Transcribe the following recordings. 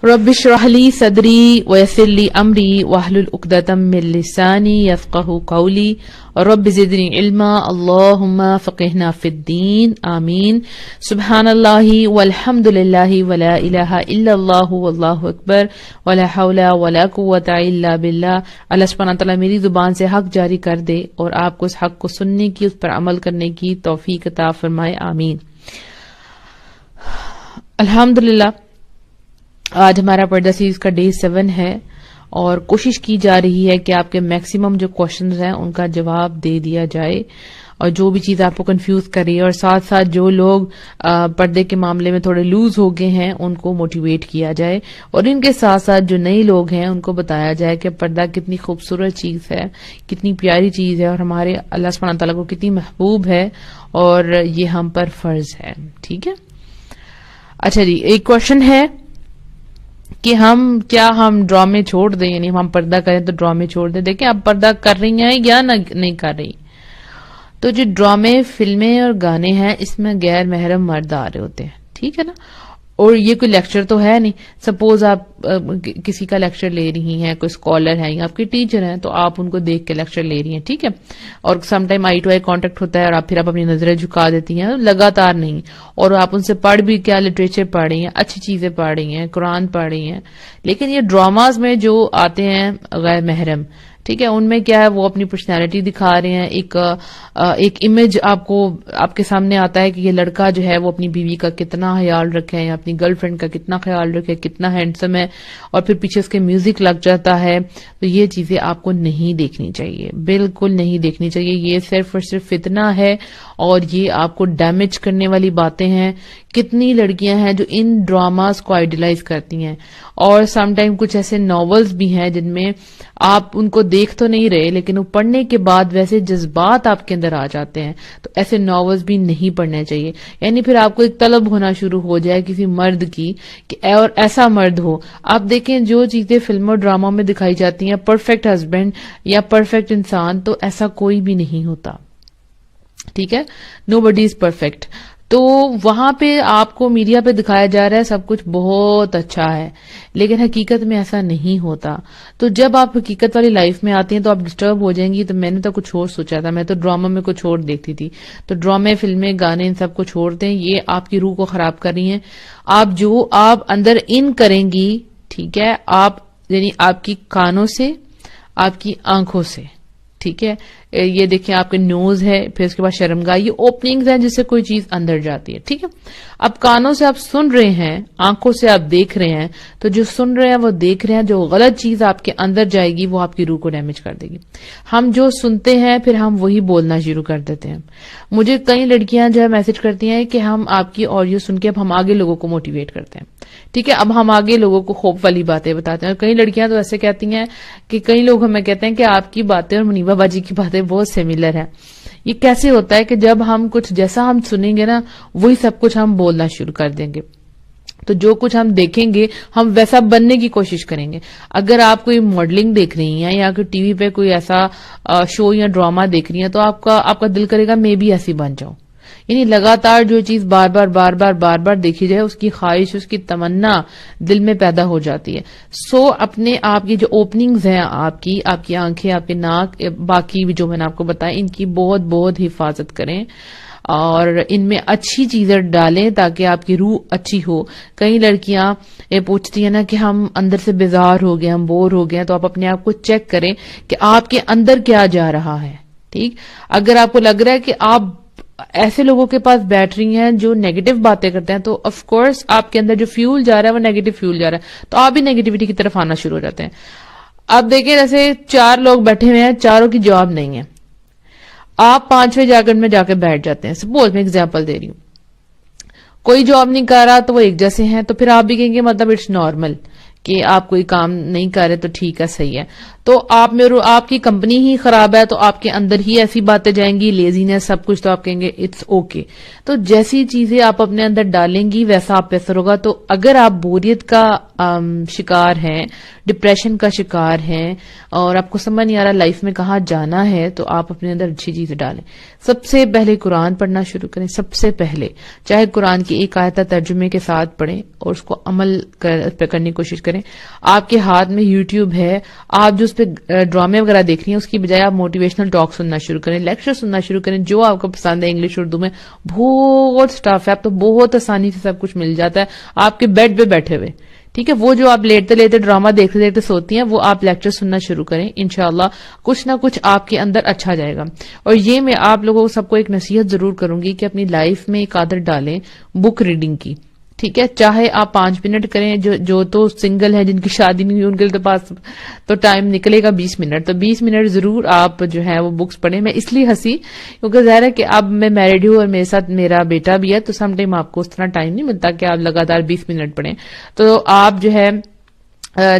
رب اشرح لي صدري ويسر لي امري واحلل عقدة من لساني يفقهوا قولي رب زدني علما اللهم فقهنا في الدين آمین. سبحان اللہ والحمد للہ ولا الہ الا اللہ واللہ اکبر ولا حول ولا قوۃ الا باللہ. اللہ سبحانہ تعالیٰ میری زبان سے حق جاری کر دے اور آپ کو اس حق کو سننے کی، اس پر عمل کرنے کی توفیق عطا فرمائے، آمین. الحمدللہ آج ہمارا پردہ سیریز کا ڈے 7 ہے اور کوشش کی جا رہی ہے کہ آپ کے میکسیمم جو کوشچنز ہیں ان کا جواب دے دیا جائے، اور جو بھی چیز آپ کو کنفیوز کرے، اور ساتھ ساتھ جو لوگ پردے کے معاملے میں تھوڑے لوز ہو گئے ہیں ان کو موٹیویٹ کیا جائے، اور ان کے ساتھ ساتھ جو نئے لوگ ہیں ان کو بتایا جائے کہ پردہ کتنی خوبصورت چیز ہے، کتنی پیاری چیز ہے، اور ہمارے اللہ سبحانہ تعالیٰ کو کتنی محبوب ہے، اور یہ ہم پر فرض ہے. ٹھیک ہے. اچھا جی، ایک کوشچن ہے کہ ہم ڈرامے چھوڑ دیں، یعنی ہم پردہ کریں تو ڈرامے چھوڑ دیں. دیکھیں آپ پردہ کر رہی ہیں یا نہیں کر رہی. تو جو ڈرامے، فلمیں اور گانے ہیں اس میں غیر محرم مرد آ رہے ہوتے ہیں، ٹھیک ہے نا. اور یہ کوئی لیکچر تو ہے نہیں. سپوز آپ کسی کا لیکچر لے رہی ہیں، کوئی اسکالر ہیں یا آپ کے ٹیچر ہیں، تو آپ ان کو دیکھ کے لیکچر لے رہی ہیں، ٹھیک ہے. اور some time eye to eye contact ہوتا ہے اور پھر آپ اپنی نظریں جھکا دیتی ہیں، لگاتار نہیں. اور آپ ان سے پڑھ بھی کیا، لٹریچر پڑھ رہی ہیں، اچھی چیزیں پڑھ رہی ہیں، قرآن پڑھ رہی ہیں. لیکن یہ ڈراماز میں جو آتے ہیں غیر محرم، ٹھیک ہے، ان میں کیا ہے، وہ اپنی پرسنالٹی دکھا رہے ہیں. ایک امیج آپ کے سامنے آتا ہے کہ یہ لڑکا جو ہے وہ اپنی بیوی کا کتنا خیال رکھے یا اپنی گرل فرینڈ کا کتنا خیال رکھے، کتنا ہینڈسم ہے، اور پھر پیچھے اس کے میوزک لگ جاتا ہے. تو یہ چیزیں آپ کو نہیں دیکھنی چاہیے، بالکل نہیں دیکھنی چاہیے. یہ صرف اور صرف فتنہ ہے اور یہ آپ کو ڈیمیج کرنے والی باتیں ہیں. کتنی لڑکیاں ہیں جو ان ڈراماز کو آئیڈیلائز کرتی ہیں، اور سم ٹائم کچھ ایسے ناولز بھی ہیں جن میں آپ ان کو دیکھ تو نہیں رہے لیکن وہ پڑھنے کے بعد ویسے جذبات آپ کے اندر آ جاتے ہیں. تو ایسے ناولز بھی نہیں پڑھنے چاہیے. یعنی پھر آپ کو ایک طلب ہونا شروع ہو جائے کسی مرد کی کہ اور ایسا مرد ہو. آپ دیکھیں جو چیزیں فلم اور ڈراموں میں دکھائی جاتی ہیں، پرفیکٹ ہسبینڈ یا پرفیکٹ انسان، تو ایسا کوئی بھی نہیں ہوتا. ٹھیک ہے، نو بڈی از پرفیکٹ. تو وہاں پہ آپ کو میڈیا پہ دکھایا جا رہا ہے سب کچھ بہت اچھا ہے، لیکن حقیقت میں ایسا نہیں ہوتا. تو جب آپ حقیقت والی لائف میں آتی ہیں تو آپ ڈسٹرب ہو جائیں گی. تو میں نے تو کچھ اور سوچا تھا، میں تو ڈرامہ میں کچھ اور دیکھتی تھی. تو ڈرامے، فلمیں، گانے، ان سب کو چھوڑ دیں. یہ آپ کی روح کو خراب کر رہی ہیں. آپ اندر ان کریں گی، ٹھیک ہے، یعنی آپ کی کانوں سے، آپ کی آنکھوں سے، ٹھیک ہے. یہ دیکھیں آپ کے نوز ہے، پھر اس کے بعد شرمگاہ، یہ اوپننگز ہیں جس سے کوئی چیز اندر جاتی ہے، ٹھیک ہے. اب کانوں سے آپ سن رہے ہیں، آنکھوں سے آپ دیکھ رہے ہیں، تو جو سن رہے ہیں وہ دیکھ رہے ہیں. جو غلط چیز آپ کے اندر جائے گی وہ آپ کی روح کو ڈیمیج کر دے گی. ہم جو سنتے ہیں پھر ہم وہی بولنا شروع کر دیتے ہیں. مجھے کئی لڑکیاں جو ہے میسج کرتی ہیں کہ ہم آپ کی آڈیو سن کے اب ہم آگے لوگوں کو موٹیویٹ کرتے ہیں، ٹھیک ہے، اب ہم آگے لوگوں کو ہوپ والی باتیں بتاتے ہیں. اور کئی لڑکیاں تو ایسے کہتی ہیں کہ کئی لوگ ہمیں کہتے ہیں کہ آپ کی باتیں اور منیبا باجی کی باتیں بہت سملر ہیں. یہ کیسے ہوتا ہے کہ جب ہم کچھ جیسا ہم سنیں گے نا وہی سب کچھ ہم بولنا شروع کر دیں گے. تو جو کچھ ہم دیکھیں گے ہم ویسا بننے کی کوشش کریں گے. اگر آپ کوئی ماڈلنگ دیکھ رہی ہیں یا ٹی وی پہ کوئی ایسا شو یا ڈرامہ دیکھ رہی ہیں تو آپ کا دل کرے گا میں بھی ایسی بن جاؤں. یعنی لگاتار جو چیز بار بار دیکھی جائے اس کی خواہش، اس کی تمنا دل میں پیدا ہو جاتی ہے. اپنے آپ کی جو اوپننگز ہیں، آپ کی آنکھیں، آپ کے ناک، باقی بھی جو میں نے آپ کو بتایا، ان کی بہت بہت حفاظت کریں اور ان میں اچھی چیزیں ڈالیں تاکہ آپ کی روح اچھی ہو. کئی لڑکیاں یہ پوچھتی ہیں نا کہ ہم اندر سے بیزار ہو گئے، ہم بور ہو گئے. تو آپ اپنے آپ کو چیک کریں کہ آپ کے اندر کیا جا رہا ہے. ٹھیک، اگر آپ کو لگ رہا ہے کہ آپ ایسے لوگوں کے پاس بیٹھ رہی ہیں جو نیگیٹو باتیں کرتے ہیں، تو آف کورس آپ کے اندر جو فیول جا رہا ہے وہ نیگیٹو فیول جا رہا ہے، تو آپ بھی نیگیٹیوٹی کی طرف آنا شروع ہو جاتے ہیں. اب دیکھیں جیسے 4 لوگ بیٹھے ہوئے ہیں، چاروں کی جاب نہیں ہے، آپ 5ویں جاگرن میں جا کے بیٹھ جاتے ہیں. سپوز میں ایگزامپل دے رہی ہوں، کوئی جاب نہیں کر رہا تو وہ ایک جیسے ہیں، تو پھر آپ بھی کہیں گے مطلب اٹس نارمل کہ آپ کوئی کام نہیں کر رہے تو ٹھیک ہے، صحیح ہے. تو آپ کی کمپنی ہی خراب ہے تو آپ کے اندر ہی ایسی باتیں جائیں گی، لیزینس، سب کچھ، تو آپ کہیں گے اٹس اوکے. تو جیسی چیزیں آپ اپنے اندر ڈالیں گی ویسا آپ پہ اثر ہوگا. تو اگر آپ بوریت کا شکار ہیں، ڈپریشن کا شکار ہیں، اور آپ کو سمجھ نہیں آ رہا لائف میں کہاں جانا ہے، تو آپ اپنے اندر اچھی چیزیں ڈالیں. سب سے پہلے قرآن پڑھنا شروع کریں. سب سے پہلے چاہے قرآن کی ایک آیت ترجمے کے ساتھ پڑھیں اور اس کو عمل کرنے کی کوشش کریں. آپ کے ہاتھ میں یوٹیوب ہے، آپ جو اس پہ ڈرامے وغیرہ دیکھ رہی ہیں اس کی بجائے آپ موٹیویشنل ٹاک سننا شروع کریں، لیکچر سننا شروع کریں جو آپ کو پسند ہے. انگلش اردو میں بہت سٹاف ہے، آپ تو بہت آسانی سے سب کچھ مل جاتا ہے آپ کے بیڈ پہ بیٹھے ہوئے. ٹھیک ہے، وہ جو آپ لیٹتے لیٹے ڈرامہ دیکھتے دیکھتے سوتی ہیں وہ آپ لیکچر سننا شروع کریں. انشاءاللہ کچھ نہ کچھ آپ کے اندر اچھا جائے گا. اور یہ میں آپ لوگوں کو سب کو ایک نصیحت ضرور کروں گی کہ اپنی لائف میں ایک عادت ڈالیں بک ریڈنگ کی. ٹھیک ہے، چاہے آپ 5 منٹ کریں. جو تو سنگل ہیں جن کی شادی نہیں ہوئی ان کے پاس تو ٹائم نکلے گا 20 منٹ، تو 20 منٹ ضرور آپ جو ہے وہ بکس پڑھیں. میں اس لیے ہنسی کیونکہ ظاہر ہے کہ اب میں میرڈ ہوں اور میرے ساتھ میرا بیٹا بھی ہے، تو سم ٹائم آپ کو اس طرح ٹائم نہیں ملتا کہ آپ لگاتار 20 منٹ پڑھیں. تو آپ جو ہے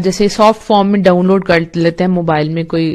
جیسے سافٹ فارم میں ڈاؤن لوڈ کر لیتے ہیں موبائل میں کوئی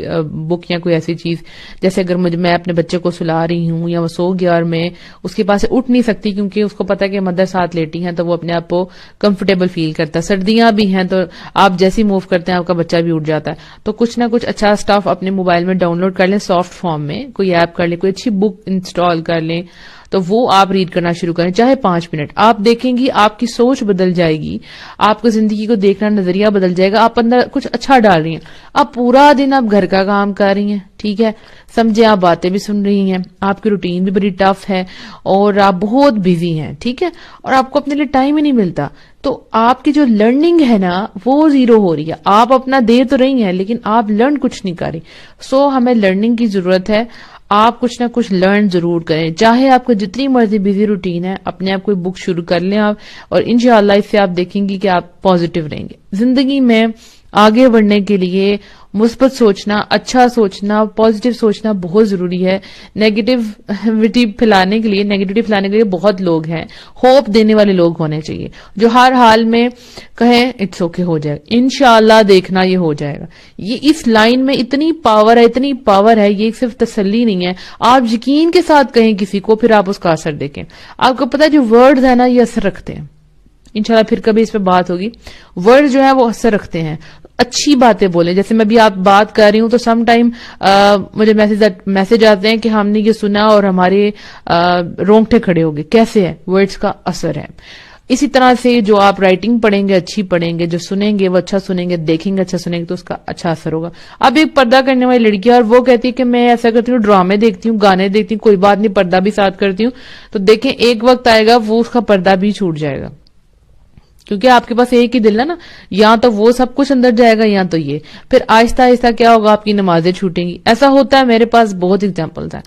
بک یا کوئی ایسی چیز. جیسے اگر میں اپنے بچے کو سلا رہی ہوں یا وہ سو گیا اور میں اس کے پاس سے اٹھ نہیں سکتی کیونکہ اس کو پتا ہے کہ مدر ساتھ لیٹی ہیں، تو وہ اپنے آپ کو کمفرٹیبل فیل کرتا ہے. سردیاں بھی ہیں تو آپ جیسی موو کرتے ہیں آپ کا بچہ بھی اٹھ جاتا ہے. تو کچھ نہ کچھ اچھا اسٹاف اپنے موبائل میں ڈاؤن لوڈ کر لیں سافٹ فارم میں، کوئی ایپ کر لیں، کوئی اچھی بک انسٹال کر لیں، تو وہ آپ ریڈ کرنا شروع کریں چاہے 5 منٹ. آپ دیکھیں گی آپ کی سوچ بدل جائے گی، آپ کی زندگی کو دیکھنا نظریہ بدل جائے گا. آپ اندر کچھ اچھا ڈال رہی ہیں، آپ پورا دن آپ گھر کا کام کر رہی ہیں. ٹھیک ہے، سمجھے آپ باتیں بھی سن رہی ہیں، آپ کی روٹین بھی بڑی ٹف ہے اور آپ بہت بزی ہیں. ٹھیک ہے، اور آپ کو اپنے لیے ٹائم ہی نہیں ملتا، تو آپ کی جو لرننگ ہے نا وہ زیرو ہو رہی ہے. آپ اپنا دے تو رہی ہیں لیکن آپ لرن کچھ نہیں کر رہی. سو ہمیں لرننگ کی ضرورت ہے. آپ کچھ نہ کچھ لرن ضرور کریں، چاہے آپ کو جتنی مرضی بزی روٹین ہے اپنے آپ کوئی بک شروع کر لیں آپ، اور انشاءاللہ اس سے آپ دیکھیں گی کہ آپ پازیٹیو رہیں گے. زندگی میں آگے بڑھنے کے لیے مثبت سوچنا، اچھا سوچنا، پازیٹیو سوچنا بہت ضروری ہے. نیگیٹیوٹی پھیلانے کے لیے بہت لوگ ہیں. ہوپ دینے والے لوگ ہونے چاہیے جو ہر حال میں کہیں اٹس اوکے ہو جائے گا، انشاءاللہ دیکھنا یہ ہو جائے گا. یہ اس لائن میں اتنی پاور ہے، یہ صرف تسلی نہیں ہے. آپ یقین کے ساتھ کہیں کسی کو، پھر آپ اس کا اثر دیکھیں. آپ کو پتا ہے جو ورڈز ہیں نا یہ اثر رکھتے ہیں. انشاءاللہ پھر کبھی اس پہ بات ہوگی. ورڈ جو ہے وہ اثر رکھتے ہیں. اچھی باتیں بولیں. جیسے میں بھی آپ بات کر رہی ہوں تو سم ٹائم مجھے میسج آتے ہیں کہ ہم نے یہ سنا اور ہمارے رونگٹے کھڑے ہو گئے. کیسے ہے؟ ورڈز کا اثر ہے. اسی طرح سے جو آپ رائٹنگ پڑھیں گے اچھی پڑھیں گے، جو سنیں گے وہ اچھا سنیں گے، دیکھیں گے اچھا سنیں گے، تو اس کا اچھا اثر ہوگا. اب ایک پردہ کرنے والی لڑکی ہے اور وہ کہتی ہے کہ میں ایسا کرتی ہوں، ڈرامے دیکھتی ہوں، گانے دیکھتی ہوں، کوئی بات نہیں پردہ بھی ساتھ کرتی ہوں. تو دیکھیں ایک وقت آئے گا وہ اس کا پردہ بھی چھوٹ جائے گا، کیونکہ آپ کے پاس ایک ہی دل ہے نا. یا تو وہ سب کچھ اندر جائے گا یا تو یہ. پھر آہستہ آہستہ کیا ہوگا، آپ کی نمازیں چھوٹیں گی. ایسا ہوتا ہے، میرے پاس بہت ایگزامپلز ہیں.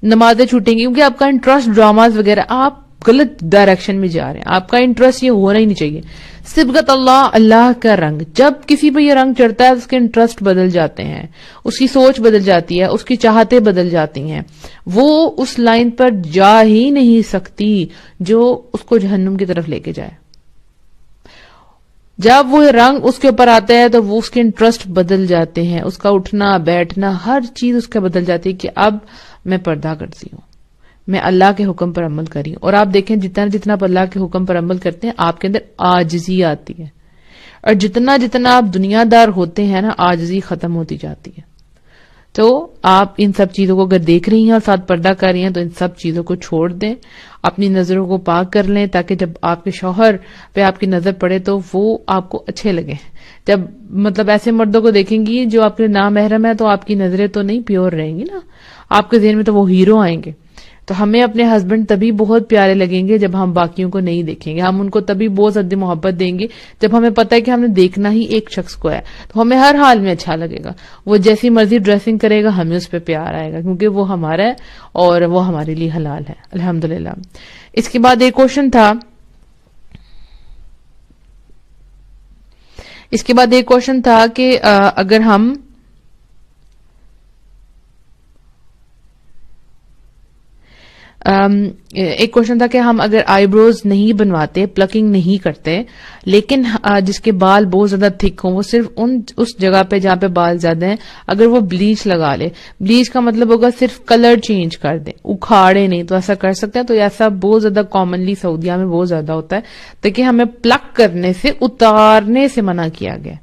نمازیں چھوٹیں گی کیونکہ آپ کا انٹرسٹ ڈراماز وغیرہ، آپ غلط ڈائریکشن میں جا رہے ہیں. آپ کا انٹرسٹ یہ ہونا ہی نہیں چاہیے. صبغت اللہ کا رنگ، جب کسی پہ یہ رنگ چڑھتا ہے اس کے انٹرسٹ بدل جاتے ہیں، اس کی سوچ بدل جاتی ہے، اس کی چاہتیں بدل جاتی ہیں. وہ اس لائن پر جا ہی نہیں سکتی جو اس کو جہنم کی طرف لے کے جائے. جب وہ رنگ اس کے اوپر آتا ہے تو وہ اس کے انٹرسٹ بدل جاتے ہیں، اس کا اٹھنا بیٹھنا ہر چیز اس کا بدل جاتی ہے کہ اب میں پردہ کرتی ہوں، میں اللہ کے حکم پر عمل کری ہوں. اور آپ دیکھیں جتنا آپ اللہ کے حکم پر عمل کرتے ہیں آپ کے اندر عاجزی آتی ہے، اور جتنا آپ دنیا دار ہوتے ہیں نا عاجزی ختم ہوتی جاتی ہے. تو آپ ان سب چیزوں کو اگر دیکھ رہی ہیں اور ساتھ پردہ کر رہی ہیں تو ان سب چیزوں کو چھوڑ دیں، اپنی نظروں کو پاک کر لیں، تاکہ جب آپ کے شوہر پہ آپ کی نظر پڑے تو وہ آپ کو اچھے لگیں. جب مطلب ایسے مردوں کو دیکھیں گی جو آپ کے نامحرم ہے تو آپ کی نظریں تو نہیں پیور رہیں گی نا، آپ کے ذہن میں تو وہ ہیرو آئیں گے. تو ہمیں اپنے ہسبینڈ تبھی بہت پیارے لگیں گے جب ہم باقیوں کو نہیں دیکھیں گے. ہم ان کو تبھی بہت زیادہ محبت دیں گے جب ہمیں پتہ ہے کہ ہم نے دیکھنا ہی ایک شخص کو ہے. تو ہمیں ہر حال میں اچھا لگے گا. وہ جیسی مرضی ڈریسنگ کرے گا ہمیں اس پہ پیار آئے گا، کیونکہ وہ ہمارا ہے اور وہ ہمارے لیے حلال ہے الحمدللہ. اس کے بعد ایک کوشچن تھا کہ اگر ہم ایک کوشچن تھا کہ ہم اگر آئی بروز نہیں بنواتے، پلکنگ نہیں کرتے، لیکن جس کے بال بہت زیادہ تھک ہوں، وہ صرف اس جگہ پہ جہاں پہ بال زیادہ ہیں اگر وہ بلیچ لگا لے، بلیچ کا مطلب ہوگا صرف کلر چینج کر دیں، اکھاڑے نہیں، تو ایسا کر سکتے ہیں. تو ایسا بہت زیادہ کامنلی سعودیہ میں بہت زیادہ ہوتا ہے، تاکہ ہمیں پلک کرنے سے، اتارنے سے منع کیا گیا.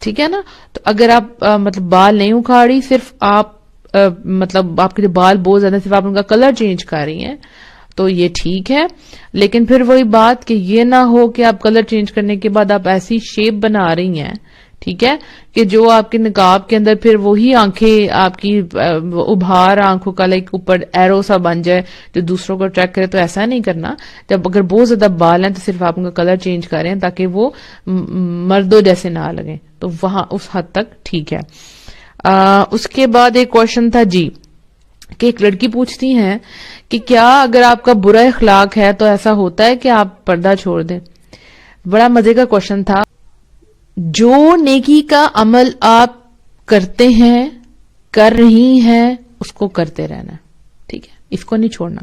ٹھیک ہے نا. تو اگر آپ مطلب بال نہیں اکھاڑی، صرف آپ مطلب آپ کے جو بال بہت زیادہ صرف آپ ان کا کلر چینج کر رہی ہیں، تو یہ ٹھیک ہے. لیکن پھر وہی بات کہ یہ نہ ہو کہ آپ کلر چینج کرنے کے بعد آپ ایسی شیپ بنا رہی ہیں، ٹھیک ہے، کہ جو آپ کے نقاب کے اندر پھر وہی آنکھیں آپ کی ابھار آنکھوں کا لائک اوپر ایرو سا بن جائے جو دوسروں کو اٹریکٹ کرے. تو ایسا نہیں کرنا. جب اگر بہت زیادہ بال ہیں تو صرف آپ ان کا کلر چینج کریں تاکہ وہ مردوں جیسے نہ لگیں. تو وہاں اس حد تک ٹھیک ہے. اس کے بعد ایک کوشچن تھا جی کہ ایک لڑکی پوچھتی ہیں کہ کیا اگر آپ کا برا اخلاق ہے تو ایسا ہوتا ہے کہ آپ پردہ چھوڑ دیں. بڑا مزے کا کوشچن تھا. جو نیکی کا عمل آپ کرتے ہیں، کر رہی ہیں، اس کو کرتے رہنا. ٹھیک ہے، اس کو نہیں چھوڑنا.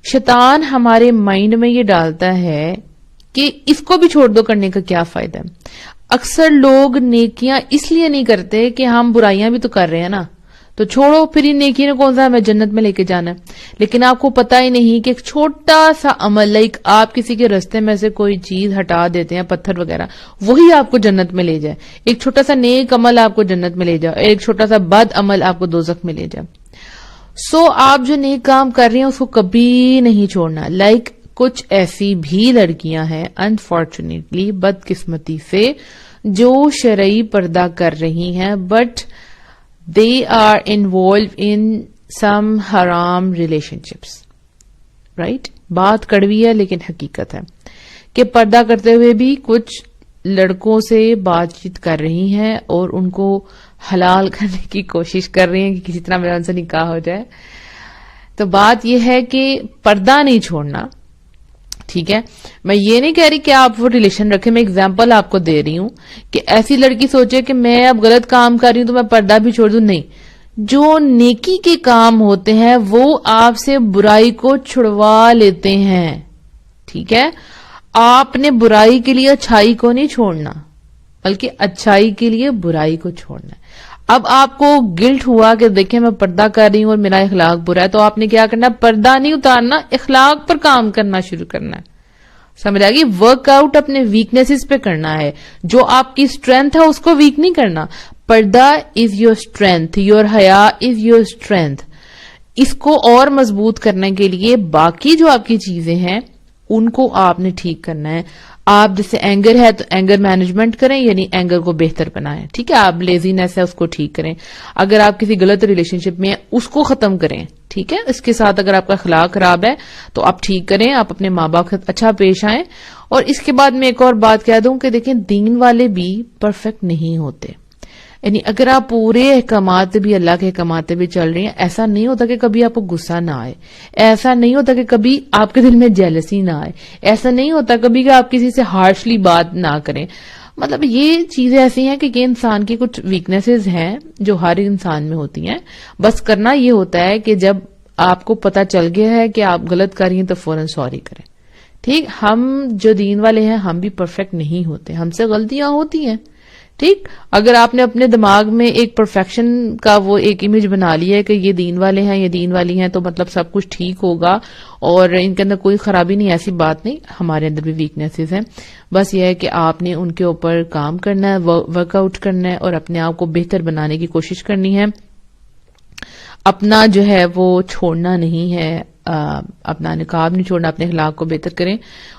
شیطان ہمارے مائنڈ میں یہ ڈالتا ہے کہ اس کو بھی چھوڑ دو، کرنے کا کیا فائدہ ہے. اکثر لوگ نیکیاں اس لیے نہیں کرتے کہ ہم برائیاں بھی تو کر رہے ہیں نا، تو چھوڑو پھر ان نیکی نے کون سا ہمیں جنت میں لے کے جانا ہے. لیکن آپ کو پتا ہی نہیں کہ ایک چھوٹا سا عمل، لائک آپ کسی کے رستے میں سے کوئی چیز ہٹا دیتے ہیں، پتھر وغیرہ، وہی آپ کو جنت میں لے جائے. ایک چھوٹا سا نیک عمل آپ کو جنت میں لے جائے، ایک چھوٹا سا بد عمل آپ کو دوزخ میں لے جائے. سو آپ جو نیک کام کر رہی ہیں اس کو کبھی نہیں چھوڑنا. لائک کچھ ایسی بھی لڑکیاں ہیں انفارچونیٹلی، بدقسمتی سے، جو شرعی پردہ کر رہی ہیں but they are involved in some haram relationships. right? بات کڑوی ہے لیکن حقیقت ہے کہ پردہ کرتے ہوئے بھی کچھ لڑکوں سے بات چیت کر رہی ہیں اور ان کو حلال کرنے کی کوشش کر رہی ہیں کہ کسی طرح میرا ان سے نکاح ہو جائے. تو بات یہ ہے کہ پردہ نہیں چھوڑنا. ٹھیک ہے، میں یہ نہیں کہہ رہی کہ آپ وہ ریلیشن رکھیں. میں اگزامپل آپ کو دے رہی ہوں کہ ایسی لڑکی سوچے کہ میں اب غلط کام کر رہی ہوں تو میں پردہ بھی چھوڑ دوں. نہیں، جو نیکی کے کام ہوتے ہیں وہ آپ سے برائی کو چھڑوا لیتے ہیں. ٹھیک ہے، آپ نے برائی کے لیے اچھائی کو نہیں چھوڑنا، بلکہ اچھائی کے لیے برائی کو چھوڑنا ہے. اب آپ کو گلٹ ہوا کہ دیکھیں میں پردہ کر رہی ہوں اور میرا اخلاق برا ہے، تو آپ نے کیا کرنا ہے؟ پردہ نہیں اتارنا، اخلاق پر کام کرنا شروع کرنا ہے. سمجھ آئے گی؟ ورک آؤٹ اپنے ویکنیسز پہ کرنا ہے. جو آپ کی اسٹرینتھ ہے اس کو ویک نہیں کرنا. پردہ از یور اسٹرینتھ، یور حیا از یور اسٹرینتھ. اس کو اور مضبوط کرنے کے لیے باقی جو آپ کی چیزیں ہیں ان کو آپ نے ٹھیک کرنا ہے. آپ جیسے اینگر ہے تو اینگر مینجمنٹ کریں، یعنی اینگر کو بہتر بنائیں. ٹھیک ہے، آپ لیزینس ہے اس کو ٹھیک کریں. اگر آپ کسی غلط ریلیشن شپ میں ہیں اس کو ختم کریں. ٹھیک ہے، اس کے ساتھ اگر آپ کا اخلاق خراب ہے تو آپ ٹھیک کریں، آپ اپنے ماں باپ کے ساتھ اچھا پیش آئیں. اور اس کے بعد میں ایک اور بات کہہ دوں کہ دیکھیں دین والے بھی پرفیکٹ نہیں ہوتے. یعنی اگر آپ پورے احکامات بھی اللہ کے احکامات بھی چل رہی ہیں، ایسا نہیں ہوتا کہ کبھی آپ کو غصہ نہ آئے، ایسا نہیں ہوتا کہ کبھی آپ کے دل میں جیلسی نہ آئے، ایسا نہیں ہوتا کبھی کہ آپ کسی سے ہارشلی بات نہ کریں. مطلب یہ چیزیں ایسی ہیں کہ یہ انسان کی کچھ ویکنیسز ہیں جو ہر انسان میں ہوتی ہیں. بس کرنا یہ ہوتا ہے کہ جب آپ کو پتا چل گیا ہے کہ آپ غلط کر رہی ہیں تو فوراً سوری کریں. ٹھیک، ہم جو دین والے ہیں ہم بھی پرفیکٹ نہیں ہوتے، ہم سے غلطیاں ہوتی ہیں. ٹھیک، اگر آپ نے اپنے دماغ میں ایک پرفیکشن کا وہ ایک امیج بنا لی ہے کہ یہ دین والے ہیں، یہ دین والی ہیں، تو مطلب سب کچھ ٹھیک ہوگا اور ان کے اندر کوئی خرابی نہیں، ایسی بات نہیں. ہمارے اندر بھی ویکنیسز ہیں. بس یہ ہے کہ آپ نے ان کے اوپر کام کرنا ہے، ورک آؤٹ کرنا ہے اور اپنے آپ کو بہتر بنانے کی کوشش کرنی ہے. اپنا جو ہے وہ چھوڑنا نہیں ہے، اپنا نقاب نہیں چھوڑنا، اپنے اخلاق کو بہتر کریں.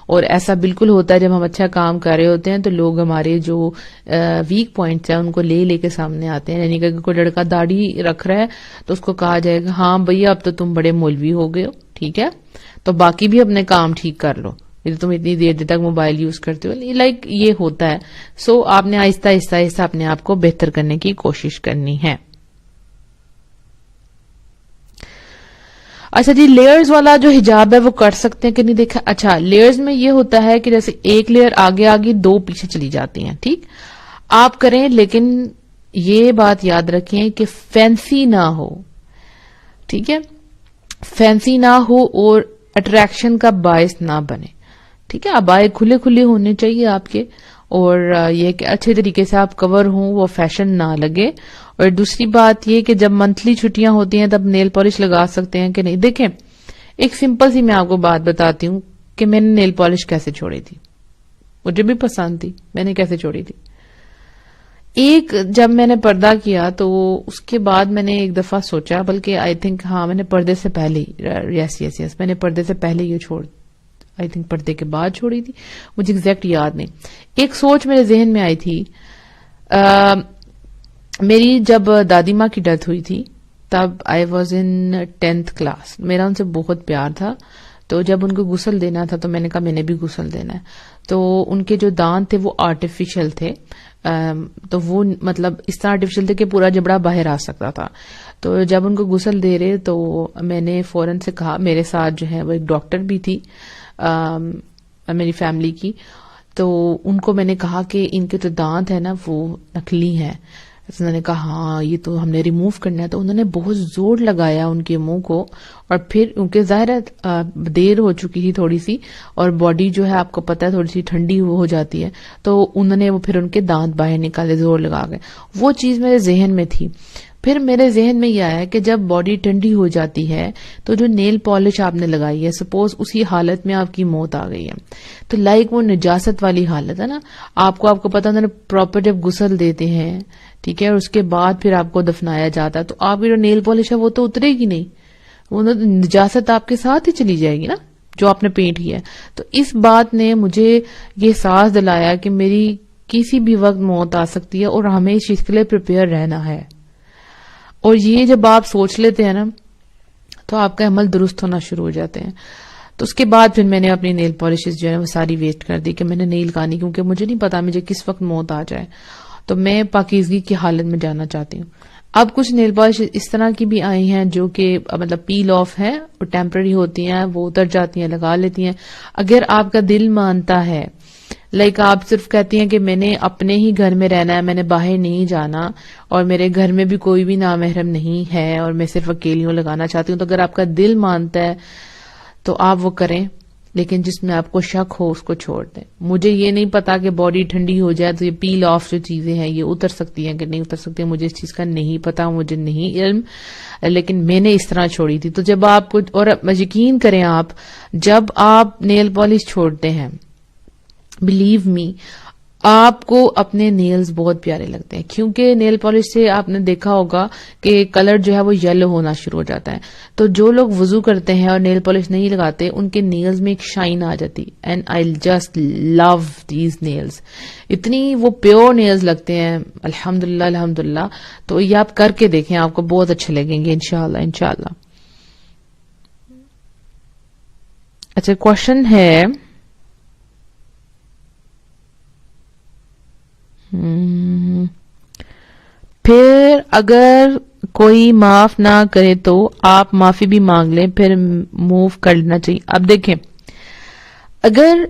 اور ایسا بالکل ہوتا ہے جب ہم اچھا کام کر رہے ہوتے ہیں تو لوگ ہمارے جو ویک پوائنٹس ہیں ان کو لے کے سامنے آتے ہیں. یعنی کہ کوئی لڑکا داڑھی رکھ رہا ہے تو اس کو کہا جائے گا ہاں بھیا اب تو تم بڑے مولوی ہو گئے ہو، ٹھیک ہے، تو باقی بھی اپنے کام ٹھیک کر لو، یہ تم اتنی دیر تک موبائل یوز کرتے ہو. لائک یہ ہوتا ہے. سو آپ نے آہستہ آہستہ آہستہ اپنے آپ کو بہتر کرنے کی کوشش کرنی ہے. اچھا جی، لیئرز والا جو حجاب ہے وہ کر سکتے ہیں کہ نہیں؟ دیکھا، اچھا لیئرز میں یہ ہوتا ہے کہ جیسے ایک لیئر آگے آگے دو پیچھے چلی جاتی ہیں. ٹھیک، آپ کریں لیکن یہ بات یاد رکھیں کہ فینسی نہ ہو. ٹھیک ہے، فینسی نہ ہو اور اٹریکشن کا باعث نہ بنے. ٹھیک ہے, ابائے کھلے کھلے ہونے چاہیے آپ کے, اور یہ کہ اچھے طریقے سے آپ کور ہوں, وہ فیشن نہ لگے. اور دوسری بات یہ کہ جب منتھلی چھٹیاں ہوتی ہیں تب نیل پالش لگا سکتے ہیں کہ نہیں. دیکھیں, ایک سمپل سی میں آپ کو بات بتاتی ہوں کہ میں نے نیل پالش کیسے چھوڑی تھی. مجھے بھی پسند تھی, میں نے کیسے چھوڑی تھی. ایک جب میں نے پردہ کیا تو اس کے بعد میں نے ایک دفعہ سوچا, بلکہ آئی تھنک ہاں میں نے پردے سے پہلے یس میں نے پردے سے پہلے یہ آئی تھنک پردے کے بعد چھوڑی تھی, مجھے ایگزیکٹ یاد نہیں. ایک سوچ میرے ذہن میں آئی تھی, میری جب دادی ماں کی ڈیتھ ہوئی تھی تب I was in 10th class. میرا ان سے بہت پیار تھا, تو جب ان کو غسل دینا تھا تو میں نے کہا میں نے بھی غسل دینا ہے. تو ان کے جو دانت تھے وہ آرٹیفیشل تھے, تو وہ مطلب اس طرح آرٹیفیشل تھے کہ پورا جبڑا باہر آ سکتا تھا. تو جب ان کو غسل دے رہے تو میں نے فوراً سے کہا, میرے ساتھ جو ہے وہ ایک ڈاکٹر بھی تھی میری فیملی کی, تو ان کو میں نے کہا کہ ان کے جو دانت ہیں نا وہ نکلی ہیں. انہوں نے کہا ہاں یہ تو ہم نے ریموو کرنا ہے. تو انہوں نے بہت زور لگایا ان کے منہ کو, اور پھر ان کے ظاہر دیر ہو چکی تھی تھوڑی سی, اور باڈی جو ہے آپ کو پتا ہے تھوڑی سی ٹھنڈی ہو جاتی ہے, تو انہوں نے وہ پھر ان کے دانت باہر نکالے زور لگا کے. وہ چیز میرے ذہن میں تھی. پھر میرے ذہن میں یہ آیا کہ جب باڈی ٹھنڈی ہو جاتی ہے تو جو نیل پالش آپ نے لگائی ہے, سپوز اسی حالت میں آپ کی موت آ گئی ہے, تو لائک وہ نجاست والی حالت ہے نا, آپ کو پتا انہوں نے پراپر جب غسل دیتے ہیں, ٹھیک ہے, اور اس کے بعد پھر آپ کو دفنایا جاتا ہے, تو آپ کی جو نیل پالش ہے وہ تو اترے گی نہیں, وہ نجاست آپ کے ساتھ ہی چلی جائے گی نا جو آپ نے پینٹ کیا ہے. تو اس بات نے مجھے یہ احساس دلایا کہ میری کسی بھی وقت موت آ سکتی ہے اور ہمیں اس چیز کے لیے پریپیئر رہنا ہے. اور یہ جب آپ سوچ لیتے ہیں نا تو آپ کا عمل درست ہونا شروع ہو جاتے ہیں. تو اس کے بعد پھر میں نے اپنی نیل پالشز جو ہے وہ ساری ویسٹ کر دی کہ میں نے نیل کہانی, کیونکہ مجھے نہیں پتا مجھے کس وقت موت آ جائے, تو میں پاکیزگی کی حالت میں جانا چاہتی ہوں. اب کچھ نیل پالش اس طرح کی بھی آئی ہیں جو کہ مطلب پیل آف ہے اور ٹیمپرری ہوتی ہیں, وہ اتر جاتی ہیں, لگا لیتی ہیں. اگر آپ کا دل مانتا ہے, لائک آپ صرف کہتی ہیں کہ میں نے اپنے ہی گھر میں رہنا ہے, میں نے باہر نہیں جانا, اور میرے گھر میں بھی کوئی بھی نامحرم نہیں ہے, اور میں صرف اکیلی ہوں, لگانا چاہتی ہوں, تو اگر آپ کا دل مانتا ہے تو آپ وہ کریں, لیکن جس میں آپ کو شک ہو اس کو چھوڑ دیں. مجھے یہ نہیں پتا کہ باڈی ٹھنڈی ہو جائے تو یہ پیل آف جو چیزیں ہیں یہ اتر سکتی ہیں کہ نہیں اتر سکتی ہیں, مجھے اس چیز کا نہیں پتا, مجھے نہیں علم, لیکن میں نے اس طرح چھوڑی تھی. تو جب آپ کچھ, اور یقین کریں آپ جب آپ نیل پالش چھوڑتے ہیں, بلیو می آپ کو اپنے نیلز بہت پیارے لگتے ہیں, کیونکہ نیل پالش سے آپ نے دیکھا ہوگا کہ کلر جو ہے وہ یلو ہونا شروع ہو جاتا ہے. تو جو لوگ وضو کرتے ہیں اور نیل پالش نہیں لگاتے ان کے نیلز میں ایک شائن آ جاتی, and I just love these nails, اتنی وہ پیور نیلز لگتے ہیں الحمدللہ الحمدللہ. تو یہ آپ کر کے دیکھیں, آپ کو بہت اچھے لگیں گے انشاءاللہ انشاءاللہ. اچھا کوشچن ہے, پھر اگر کوئی معاف نہ کرے تو آپ معافی بھی مانگ لیں, پھر موو کر لینا چاہیے. اب دیکھیں, اگر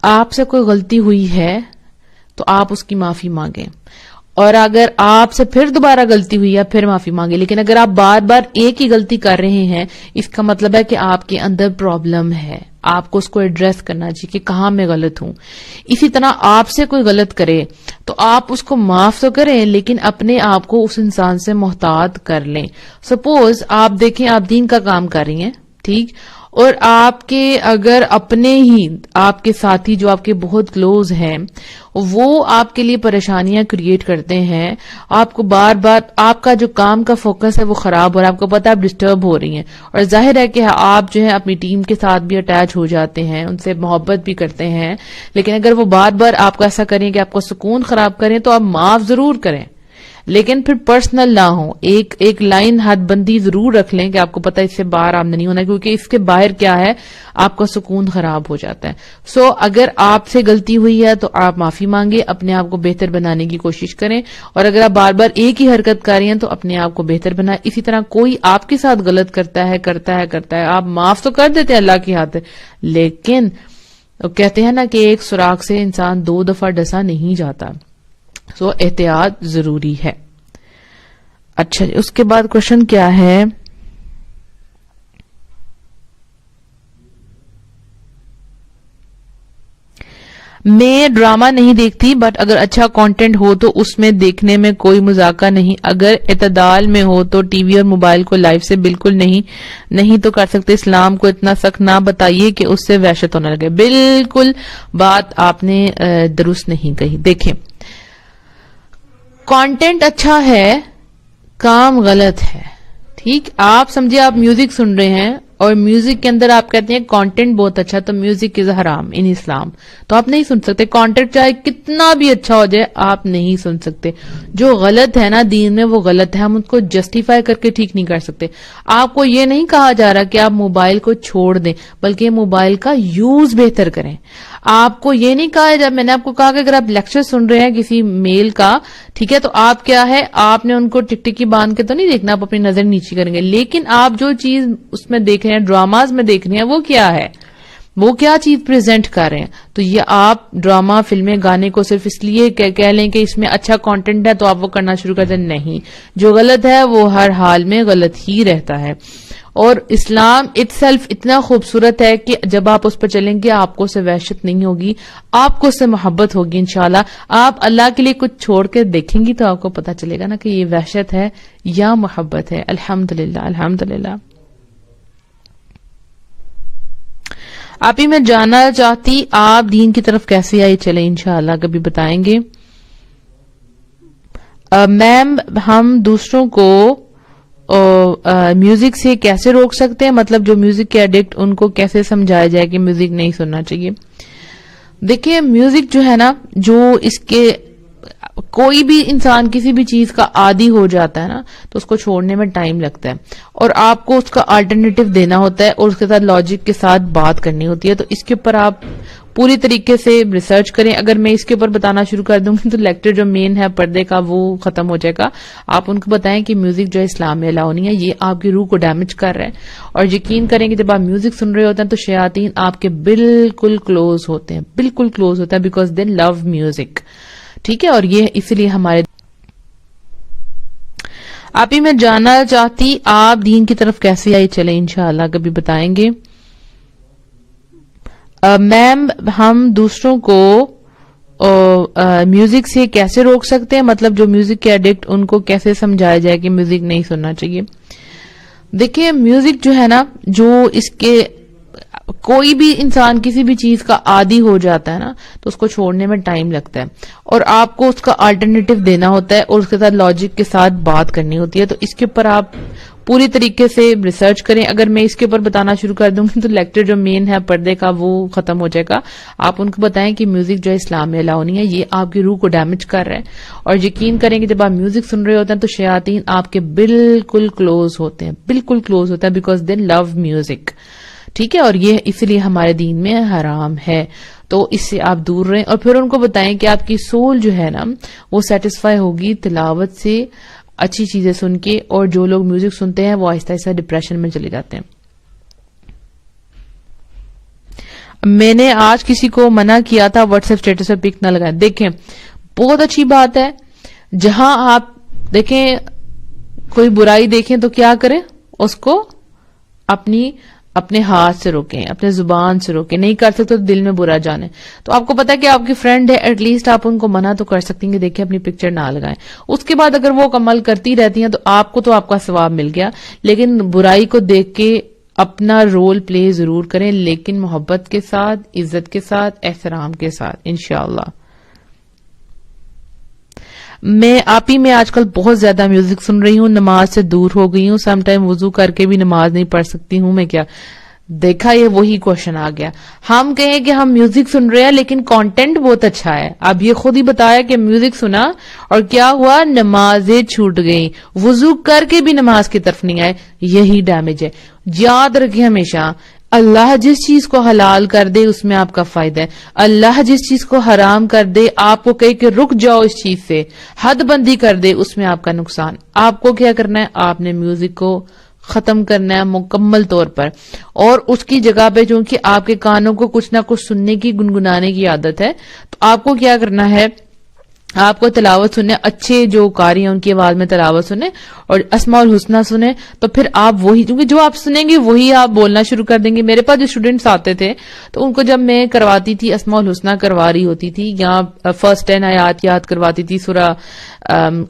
آپ سے کوئی غلطی ہوئی ہے تو آپ اس کی معافی مانگیں, اور اگر آپ سے پھر دوبارہ غلطی ہوئی ہے پھر معافی مانگیں. لیکن اگر آپ بار بار ایک ہی غلطی کر رہے ہیں اس کا مطلب ہے کہ آپ کے اندر پرابلم ہے, آپ کو اس کو ایڈریس کرنا چاہیے کہ کہاں میں غلط ہوں. اسی طرح آپ سے کوئی غلط کرے تو آپ اس کو معاف تو کریں لیکن اپنے آپ کو اس انسان سے محتاط کر لیں. سپوز آپ دیکھیں آپ دین کا کام کر رہی ہیں, ٹھیک, اور آپ کے اگر اپنے ہی آپ کے ساتھی جو آپ کے بہت کلوز ہیں وہ آپ کے لیے پریشانیاں کریٹ کرتے ہیں, آپ کو بار بار آپ کا جو کام کا فوکس ہے وہ خراب ہو رہا ہے, آپ کو پتا ہے آپ ڈسٹرب ہو رہی ہیں, اور ظاہر ہے کہ آپ جو ہے اپنی ٹیم کے ساتھ بھی اٹیچ ہو جاتے ہیں, ان سے محبت بھی کرتے ہیں, لیکن اگر وہ بار بار آپ کو ایسا کریں کہ آپ کو سکون خراب کریں تو آپ معاف ضرور کریں, لیکن پھر پرسنل نہ ہو. ایک لائن حد بندی ضرور رکھ لیں کہ آپ کو پتا اس سے باہر آپ نہیں ہونا, کیونکہ اس کے باہر کیا ہے آپ کا سکون خراب ہو جاتا ہے. سو اگر آپ سے غلطی ہوئی ہے تو آپ معافی مانگے, اپنے آپ کو بہتر بنانے کی کوشش کریں, اور اگر آپ بار بار ایک ہی حرکت کر رہی ہیں تو اپنے آپ کو بہتر بنائیں. اسی طرح کوئی آپ کے ساتھ غلط کرتا ہے آپ معاف تو کر دیتے ہیں اللہ کی ہاتھ, لیکن کہتے ہیں نا کہ ایک سوراخ سے انسان 2 دفعہ ڈسا نہیں جاتا, سو احتیاط ضروری ہے. اچھا اس کے بعد کوشچن کیا ہے, میں ڈرامہ نہیں دیکھتی بٹ اگر اچھا کانٹینٹ ہو تو اس میں دیکھنے میں کوئی مذاکرہ نہیں. اگر اعتدال میں ہو تو ٹی وی اور موبائل کو لائف سے بالکل نہیں تو کر سکتے. اسلام کو اتنا سخت نہ بتائیے کہ اس سے وحشت ہونے لگے. بالکل بات آپ نے درست نہیں کہی. دیکھیں کانٹینٹ اچھا ہے, کام غلط ہے. ٹھیک, آپ سمجھے آپ میوزک سن رہے ہیں اور میوزک کے اندر آپ کہتے ہیں کانٹینٹ بہت اچھا تو میوزک از حرام ان اسلام, تو آپ نہیں سن سکتے. کانٹینٹ چاہے کتنا بھی اچھا ہو جائے آپ نہیں سن سکتے. جو غلط ہے نا دین میں وہ غلط ہے, ہم اس کو جسٹیفائی کر کے ٹھیک نہیں کر سکتے. آپ کو یہ نہیں کہا جا رہا کہ آپ موبائل کو چھوڑ دیں, بلکہ موبائل کا یوز بہتر کریں. آپ کو یہ نہیں کہا جب میں نے آپ کو کہا کہ اگر آپ لیکچر سن رہے ہیں کسی میل کا, ٹھیک ہے, تو آپ کیا ہے, آپ نے ان کو ٹک ٹکی باندھ کے تو نہیں دیکھنا, آپ اپنی نظر نیچی کریں گے. لیکن آپ جو چیز اس میں دیکھ رہے ہیں, ڈراماز میں دیکھ رہے ہیں, وہ کیا ہے, وہ کیا چیز پریزنٹ کر رہے ہیں. تو یہ آپ ڈرامہ فلمیں گانے کو صرف اس لیے کہہ لیں کہ اس میں اچھا کانٹینٹ ہے تو آپ وہ کرنا شروع کر دیں. نہیں, جو غلط ہے وہ ہر حال میں غلط ہی رہتا ہے. اور اسلام اٹ سیلف اتنا خوبصورت ہے کہ جب آپ اس پر چلیں گے آپ کو اس سے وحشت نہیں ہوگی, آپ کو اس سے محبت ہوگی. انشاءاللہ آپ اللہ کے لیے کچھ چھوڑ کے دیکھیں گی تو آپ کو پتا چلے گا نا کہ یہ وحشت ہے یا محبت ہے. الحمدللہ الحمدللہ. آپ ہی میں جاننا چاہتی آپ دین کی طرف کیسے آئی, چلیں انشاءاللہ کبھی بتائیں گے. میم ہم دوسروں کو میوزک سے کیسے روک سکتے ہیں, مطلب جو میوزک کے ایڈکٹ ان کو کیسے سمجھایا جائے کہ میوزک نہیں سننا چاہیے. دیکھیں میوزک جو ہے نا, جو اس کے کوئی بھی انسان کسی بھی چیز کا عادی ہو جاتا ہے نا تو اس کو چھوڑنے میں ٹائم لگتا ہے, اور آپ کو اس کا آلٹرنیٹو دینا ہوتا ہے اور اس کے ساتھ لاجک کے ساتھ بات کرنی ہوتی ہے. تو اس کے اوپر آپ پوری طریقے سے ریسرچ کریں. اگر میں اس کے اوپر بتانا شروع کر دوں گی تو لیکچر جو مین ہے پردے کا وہ ختم ہو جائے گا. آپ ان کو بتائیں کہ میوزک جو ہے اسلام میں الاؤ نہیں ہے, یہ آپ کی روح کو ڈیمیج کر رہا ہے. اور یقین کریں کہ جب آپ میوزک سن رہے ہوتے ہیں تو شیاطین آپ کے بالکل کلوز ہوتے ہیں, بالکل کلوز ہوتا ہے, بیکاز دے لو میوزک. ٹھیک ہے, اور یہ اسی لیے ہمارے آپ ہی میں جاننا چاہتی آپ دین کی طرف کیسے آئی, چلیں انشاءاللہ کبھی بتائیں گے. میم ہم دوسروں کو میوزک سے کیسے روک سکتے ہیں, مطلب جو میوزک کے ایڈکٹ ان کو کیسے سمجھایا جائے کہ میوزک نہیں سننا چاہیے. دیکھیں میوزک جو ہے نا, جو اس کے کوئی بھی انسان کسی بھی چیز کا عادی ہو جاتا ہے نا تو اس کو چھوڑنے میں ٹائم لگتا ہے, اور آپ کو اس کا آلٹرنیٹو دینا ہوتا ہے اور اس کے ساتھ لاجک کے ساتھ بات کرنی ہوتی ہے. تو اس کے اوپر آپ پوری طریقے سے ریسرچ کریں. اگر میں اس کے اوپر بتانا شروع کر دوں گی تو لیکچر جو مین ہے پردے کا وہ ختم ہو جائے گا. آپ ان کو بتائیں کہ میوزک جو ہے اسلام میں الاؤ نہیں ہے, یہ آپ کی روح کو ڈیمیج کر رہا ہے. اور یقین کریں کہ جب آپ میوزک سن رہے ہوتے ہیں تو شیاطین آپ کے بالکل کلوز ہوتے ہیں, بالکل کلوز ہوتا ہے, بیکاز دے لو میوزک. ٹھیک ہے, اور یہ اسی لیے ہمارے دین میں حرام ہے. تو اس سے آپ دور رہیں, اور پھر ان کو بتائیں کہ آپ کی سول جو ہے نا وہ سیٹسفائی ہوگی تلاوت سے, اچھی چیزیں سن کے. اور جو لوگ میوزک سنتے ہیں وہ آہستہ آہستہ ڈپریشن میں چلے جاتے ہیں. میں نے آج کسی کو منع کیا تھا واٹس ایپ اسٹیٹس پہ پک نہ لگائیں. دیکھیں بہت اچھی بات ہے, جہاں آپ دیکھیں کوئی برائی دیکھیں تو کیا کریں, اس کو اپنے ہاتھ سے روکیں, اپنے زبان سے روکیں. نہیں کر سکتے تو دل میں برا جانے. تو آپ کو پتا ہے کہ آپ کی فرینڈ ہے, ایٹ لیسٹ آپ ان کو منع تو کر سکتی ہیں کہ دیکھیں اپنی پکچر نہ لگائیں. اس کے بعد اگر وہ عمل کرتی رہتی ہیں تو آپ کا ثواب مل گیا. لیکن برائی کو دیکھ کے اپنا رول پلے ضرور کریں, لیکن محبت کے ساتھ, عزت کے ساتھ, احترام کے ساتھ, انشاءاللہ. میں آپ ہی میں آج کل بہت زیادہ میوزک سن رہی ہوں, نماز سے دور ہو گئی ہوں. سم ٹائم وضو کر کے بھی نماز نہیں پڑھ سکتی ہوں. میں کیا دیکھا, یہ وہی کوشچن آ گیا. ہم کہیں کہ ہم میوزک سن رہے ہیں لیکن کانٹینٹ بہت اچھا ہے. اب یہ خود ہی بتایا کہ میوزک سنا اور کیا ہوا, نمازیں چھوٹ گئیں, وضو کر کے بھی نماز کی طرف نہیں آئے. یہی ڈیمیج ہے. یاد رکھیں ہمیشہ, اللہ جس چیز کو حلال کر دے اس میں آپ کا فائدہ ہے. اللہ جس چیز کو حرام کر دے, آپ کو کہے کہ رک جاؤ اس چیز سے, حد بندی کر دے, اس میں آپ کا نقصان. آپ کو کیا کرنا ہے, آپ نے میوزک کو ختم کرنا ہے مکمل طور پر. اور اس کی جگہ پہ چونکہ آپ کے کانوں کو کچھ نہ کچھ سننے کی, گنگنانے کی عادت ہے, تو آپ کو کیا کرنا ہے, آپ کو تلاوت سننے، اچھے جو قاری ہیں ان کی آواز میں تلاوت سنیں اور اسماء الحسنہ سنیں، تو پھر آپ وہی، کیونکہ جو آپ سنیں گے وہی آپ بولنا شروع کر دیں گے. میرے پاس جو اسٹوڈنٹس آتے تھے تو ان کو جب میں کرواتی تھی اسماء الحسنہ کروا رہی ہوتی تھی یا فرسٹ 10 آیات یاد کرواتی تھی سورہ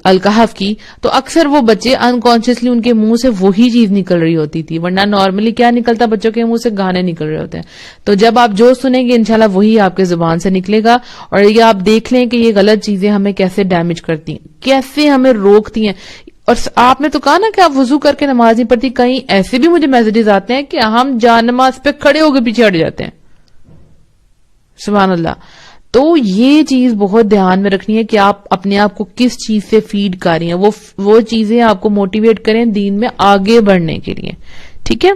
الکہف کی، تو اکثر وہ بچے انکانشیسلی ان کے منہ سے وہی چیز نکل رہی ہوتی تھی، ورنہ نارملی کیا نکلتا بچوں کے منہ سے؟ گانے نکل رہے ہوتے ہیں. تو جب آپ جو سنیں گے انشاءاللہ وہی آپ کے زبان سے نکلے گا. اور یہ آپ دیکھ لیں کہ یہ غلط چیزیں ہمیں کیسے ڈیمیج کرتی ہیں، کیسے ہمیں روکتی ہیں. اور آپ نے تو کہا نا کہ آپ وضو کر کے نماز نہیں پڑھتی، کہیں ایسے بھی مجھے میسیجز آتے ہیں کہ ہم جان نماز پہ کھڑے ہو کے پیچھے ہٹ جاتے ہیں. سبحان اللہ. تو یہ چیز بہت دھیان میں رکھنی ہے کہ آپ اپنے آپ کو کس چیز سے فیڈ کر رہی ہیں، وہ چیزیں آپ کو موٹیویٹ کریں دین میں آگے بڑھنے کے لیے. ٹھیک ہے.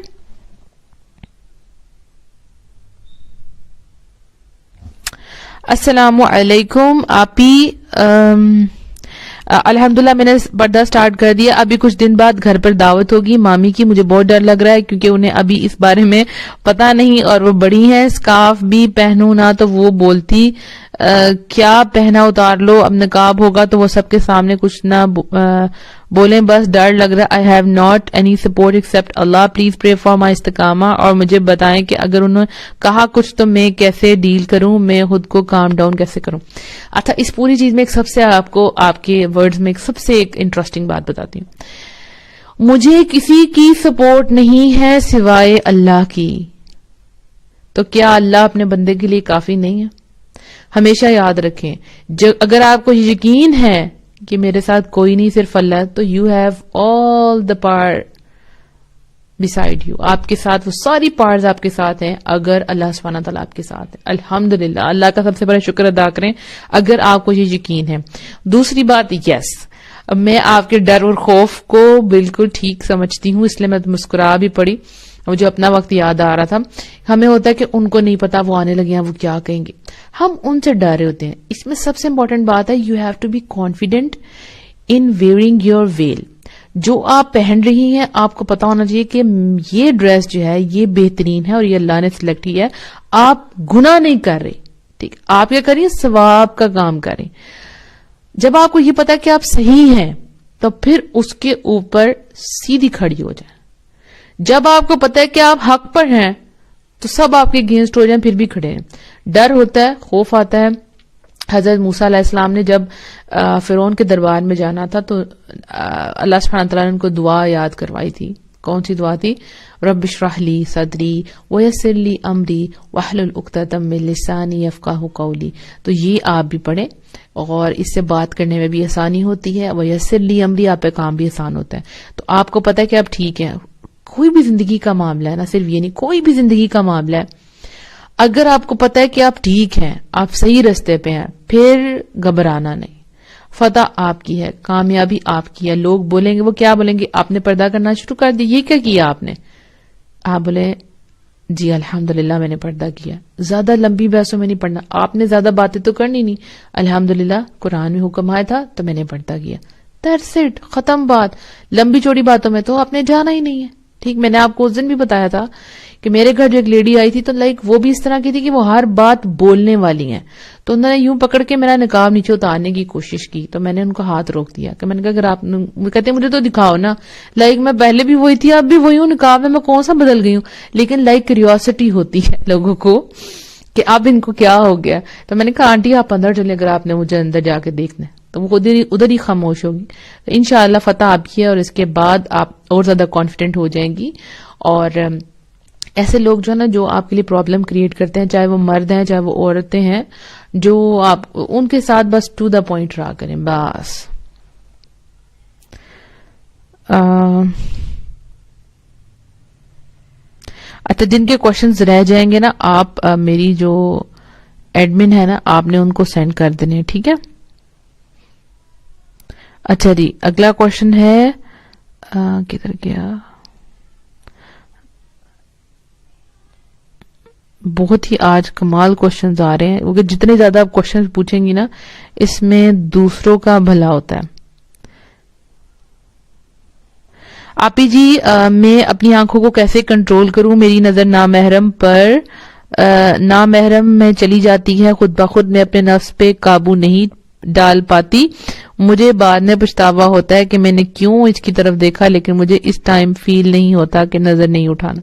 السلام علیکم آپی. الحمدللہ میں نے پردہ سٹارٹ کر دیا. ابھی کچھ دن بعد گھر پر دعوت ہوگی مامی کی. مجھے بہت ڈر لگ رہا ہے کیونکہ انہیں ابھی اس بارے میں پتا نہیں اور وہ بڑی ہیں. سکارف بھی پہنوں نہ تو وہ بولتی کیا پہنا اتار لو، اب نقاب ہوگا تو وہ سب کے سامنے کچھ نہ بولیں، بس ڈر لگ رہا ہے. I have not any support except اللہ، پلیز پرے فار مائی استقامہ. اور مجھے بتائیں کہ اگر انہوں نے کہا کچھ تو میں کیسے ڈیل کروں، میں خود کو کام ڈاؤن کیسے کروں. اچھا، اس پوری چیز میں ایک سب سے آپ کو آپ کے ورڈز میں ایک سب سے ایک انٹرسٹنگ بات بتاتی ہوں. مجھے کسی کی سپورٹ نہیں ہے سوائے اللہ کی. تو کیا اللہ اپنے بندے کے لیے کافی نہیں ہے؟ ہمیشہ یاد رکھیں، اگر آپ کو یقین ہے کہ میرے ساتھ کوئی نہیں صرف اللہ، تو یو ہیو آل دا پار beside you. آپ کے ساتھ وہ ساری پارٹس آپ کے ساتھ ہیں اگر اللہ سبحانہ تعالیٰ آپ کے ساتھ ہے. الحمدللہ، اللہ کا سب سے بڑا شکر ادا کریں اگر آپ کو یہ یقین ہے. دوسری بات، یس میں آپ کے ڈر اور خوف کو بالکل ٹھیک سمجھتی ہوں، اس لیے میں مسکرا بھی پڑی. مجھے اپنا وقت یاد آ رہا تھا. ہمیں ہوتا ہے کہ ان کو نہیں پتا، وہ آنے لگے ہیں، وہ کیا کہیں گے، ہم ان سے ڈر رہے ہوتے ہیں. اس میں سب سے امپورٹنٹ بات ہے، you have to be confident in wearing your veil. جو آپ پہن رہی ہیں آپ کو پتا ہونا چاہیے کہ یہ ڈریس جو ہے یہ بہترین ہے اور یہ اللہ نے سلیکٹ کی ہے. آپ گناہ نہیں کر رہے، ٹھیک، آپ کیا کریے؟ ثواب کا کام کریں. جب آپ کو یہ پتا کہ آپ صحیح ہیں تو پھر اس کے اوپر سیدھی کھڑی ہو جائیں. جب آپ کو پتا ہے کہ آپ حق پر ہیں تو سب آپ کے اگینسٹ ہو جائیں پھر بھی کھڑے ہیں. ڈر ہوتا ہے، خوف آتا ہے. حضرت موسیٰ علیہ السلام نے جب فرعون کے دربار میں جانا تھا تو اللہ سبحانہ تعالیٰ نے ان کو دعا یاد کروائی تھی. کون سی دعا تھی؟ رب اشرح لی صدری ویسر لی امری واحلل عقدۃ من لسانی یفقہوا قولی. تو یہ آپ بھی پڑھیں اور اس سے بات کرنے میں بھی آسانی ہوتی ہے. ویسر لی امری، آپ پہ کام بھی آسان ہوتا ہے. تو آپ کو پتہ ہے کہ آپ ٹھیک ہیں. کوئی بھی زندگی کا معاملہ ہے، نہ صرف یہ نہیں، کوئی بھی زندگی کا معاملہ ہے، اگر آپ کو پتہ ہے کہ آپ ٹھیک ہیں، آپ صحیح رستے پہ ہیں، پھر گھبرانا نہیں. فتح آپ کی ہے، کامیابی آپ کی ہے. لوگ بولیں گے، وہ کیا بولیں گے؟ آپ نے پردہ کرنا شروع کر دی، یہ کیا کیا آپ نے؟ آپ بولے جی الحمدللہ میں نے پردہ کیا. زیادہ لمبی بحثوں میں نہیں پڑھنا، آپ نے زیادہ باتیں تو کرنی نہیں. الحمدللہ قرآن میں حکم آیا تھا تو میں نے پردہ کیا. دیٹس اٹ، ختم بات. لمبی چوڑی باتوں میں تو آپ نے جانا ہی نہیں ہے. ٹھیک، میں نے آپ کو اس دن بھی بتایا تھا کہ میرے گھر جو ایک لیڈی آئی تھی تو وہ بھی اس طرح کی تھی کہ وہ ہر بات بولنے والی ہیں. تو انہوں نے یوں پکڑ کے میرا نقاب نیچے اتارنے کی کوشش کی تو میں نے ان کو ہاتھ روک دیا کہ میں نے کہا اگر آپ کہتے ہیں مجھے تو دکھاؤ نا، میں پہلے بھی وہی تھی اب بھی وہی ہوں، نقاب میں کون سا بدل گئی ہوں. لیکن کیوریوسٹی ہوتی ہے لوگوں کو کہ اب ان کو کیا ہو گیا. تو میں نے کہا آنٹی آپ اندر چلے، اگر آپ نے مجھے اندر جا کے دیکھنا ہے تو وہ ادھر ہی خاموش ہوگی. انشاءاللہ فتح آپ کی ہے اور اس کے بعد آپ اور زیادہ کانفیڈنٹ ہو جائیں گی. اور ایسے لوگ جو ہے نا جو آپ کے لیے پرابلم کریٹ کرتے ہیں، چاہے وہ مرد ہیں چاہے وہ عورتیں ہیں، جو آپ ان کے ساتھ بس ٹو دا پوائنٹ رہا کریں بس. اچھا، جن کے کوشچنز رہ جائیں گے نا آپ میری جو ایڈمن ہے نا آپ نے ان کو سینڈ کر دینے، ٹھیک ہے. اچھا جی، اگلا کوشچن ہے کدھر گیا؟ بہت ہی آج کمال کوشچنز آ رہے ہیں کیونکہ جتنے زیادہ آپ کوشچنز پوچھیں گی نا اس میں دوسروں کا بھلا ہوتا ہے. آپی جی میں اپنی آنکھوں کو کیسے کنٹرول کروں؟ میری نظر نامحرم پر نامحرم میں چلی جاتی ہے، خود بخود میں اپنے نفس پہ قابو نہیں ڈال پاتی. مجھے بعد میں پچھتاوا ہوتا ہے کہ میں نے کیوں اس کی طرف دیکھا, لیکن مجھے اس ٹائم فیل نہیں ہوتا کہ نظر نہیں اٹھانا.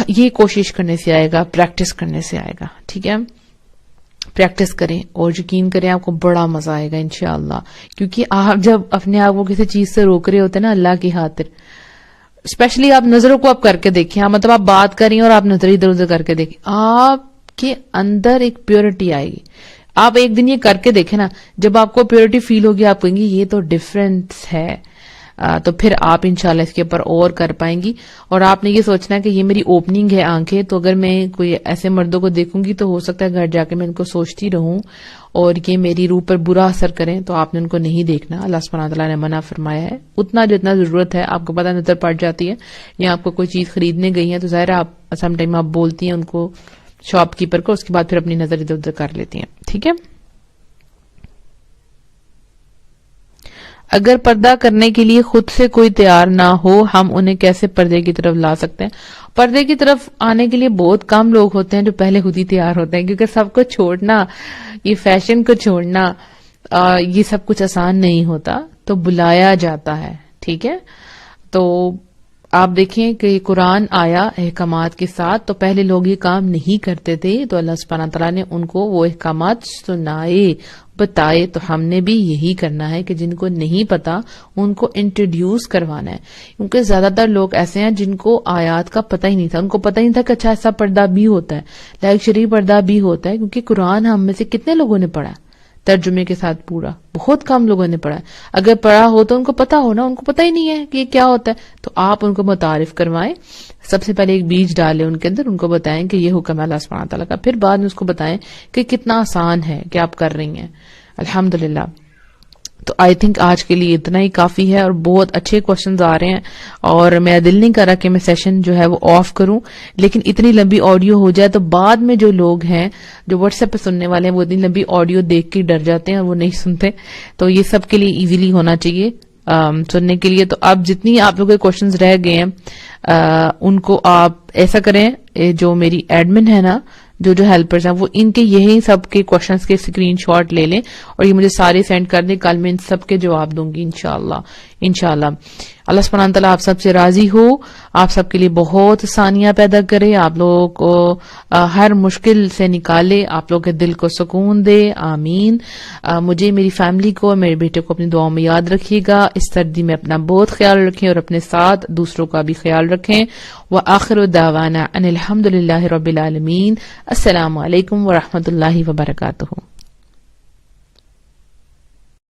یہ کوشش کرنے سے آئے گا, پریکٹس کرنے سے آئے گا. ٹھیک ہے, پریکٹس کریں اور یقین کریں آپ کو بڑا مزہ آئے گا انشاءاللہ. کیونکہ آپ جب اپنے آپ کو کسی چیز سے روک رہے ہوتے ہیں نا اللہ کی خاطر, اسپیشلی آپ نظروں کو آپ کر کے دیکھیں, مطلب آپ بات کر رہی ہیں اور آپ نظر ادھر ادھر کر کے دیکھیں, آپ کے اندر ایک پیورٹی آئے گی. آپ ایک دن یہ کر کے دیکھیں نا, جب آپ کو پیورٹی فیل ہوگی آپ کہیں گی یہ تو ڈفرینس ہے, تو پھر آپ انشاءاللہ اس کے اوپر اور کر پائیں گی. اور آپ نے یہ سوچنا ہے کہ یہ میری اوپننگ ہے آنکھیں, تو اگر میں کوئی ایسے مردوں کو دیکھوں گی تو ہو سکتا ہے گھر جا کے میں ان کو سوچتی رہوں اور یہ میری روح پر برا اثر کریں, تو آپ نے ان کو نہیں دیکھنا. اللہ سبحانہ تعالیٰ نے منع فرمایا ہے. اتنا جتنا ضرورت ہے, آپ کو پتہ نظر پڑ جاتی ہے یا آپ کو کوئی چیز خریدنے گئی ہے تو ظاہر ہے آپ سم ٹائم آپ بولتی ہیں ان کو, شاپ کیپر کو, اس کے بعد پھر اپنی نظر ادھر ادھر کر لیتی ہیں. ٹھیک ہے, اگر پردہ کرنے کے لیے خود سے کوئی تیار نہ ہو, ہم انہیں کیسے پردے کی طرف لا سکتے ہیں؟ پردے کی طرف آنے کے لیے بہت کم لوگ ہوتے ہیں جو پہلے خود ہی تیار ہوتے ہیں, کیونکہ سب کو چھوڑنا, یہ فیشن کو چھوڑنا, یہ سب کچھ آسان نہیں ہوتا, تو بلایا جاتا ہے. ٹھیک ہے, تو آپ دیکھیں کہ قرآن آیا احکامات کے ساتھ, تو پہلے لوگ یہ کام نہیں کرتے تھے, تو اللہ سبحانہ تعالیٰ نے ان کو وہ احکامات سنائے, بتائے. تو ہم نے بھی یہی کرنا ہے کہ جن کو نہیں پتا ان کو انٹروڈیوس کروانا ہے, کیونکہ زیادہ تر لوگ ایسے ہیں جن کو آیات کا پتہ ہی نہیں تھا. ان کو پتہ ہی نہیں تھا کہ اچھا ایسا پردہ بھی ہوتا ہے, لائک شرعی پردہ بھی ہوتا ہے, کیونکہ قرآن ہم میں سے کتنے لوگوں نے پڑھا ترجمے کے ساتھ پورا, بہت کم لوگوں نے پڑھا. اگر پڑھا ہو تو ان کو پتا ہو نا, ان کو پتا ہی نہیں ہے کہ یہ کیا ہوتا ہے, تو آپ ان کو متعارف کروائیں. سب سے پہلے ایک بیج ڈالیں ان کے اندر, ان کو بتائیں کہ یہ حکم ہے اللہ سبحانہ تعالیٰ کا, پھر بعد میں اس کو بتائیں کہ کتنا آسان ہے کہ آپ کر رہی ہیں. الحمدللہ. تو آئی تھنک آج کے لیے اتنا ہی کافی ہے, اور بہت اچھے کوشچنز آ رہے ہیں, اور میرا دل نہیں کر رہا کہ میں سیشن جو ہے وہ آف کروں, لیکن اتنی لمبی آڈیو ہو جائے تو بعد میں جو لوگ ہیں جو واٹس ایپ پہ سننے والے ہیں وہ اتنی لمبی آڈیو دیکھ کے ڈر جاتے ہیں اور وہ نہیں سنتے. تو یہ سب کے لیے ایزیلی ہونا چاہیے سننے کے لیے. تو اب جتنی آپ لوگوں کے کوشچنز رہ گئے ہیں ان کو آپ ایسا کریں, جو میری ایڈمن ہے نا, جو ہیلپرز ہیں, وہ ان کے یہی سب کے کوشچنز کے اسکرین شاٹ لے لیں اور یہ مجھے سارے سینڈ کر دیں. کل میں ان سب کے جواب دوں گی انشاءاللہ. اللہ سبحانہ تعالیٰ آپ سب سے راضی ہو, آپ سب کے لیے بہت آسانیاں پیدا کرے, آپ لوگوں کو ہر مشکل سے نکالے, آپ لوگوں کے دل کو سکون دے. آمین. مجھے, میری فیملی کو, میرے بیٹے کو اپنی دعاؤں میں یاد رکھیے گا. اس سردی میں اپنا بہت خیال رکھیں اور اپنے ساتھ دوسروں کا بھی خیال رکھیں. وآخر دعوانا ان الحمدللہ رب العالمین. السلام علیکم ورحمۃ اللہ وبرکاتہ.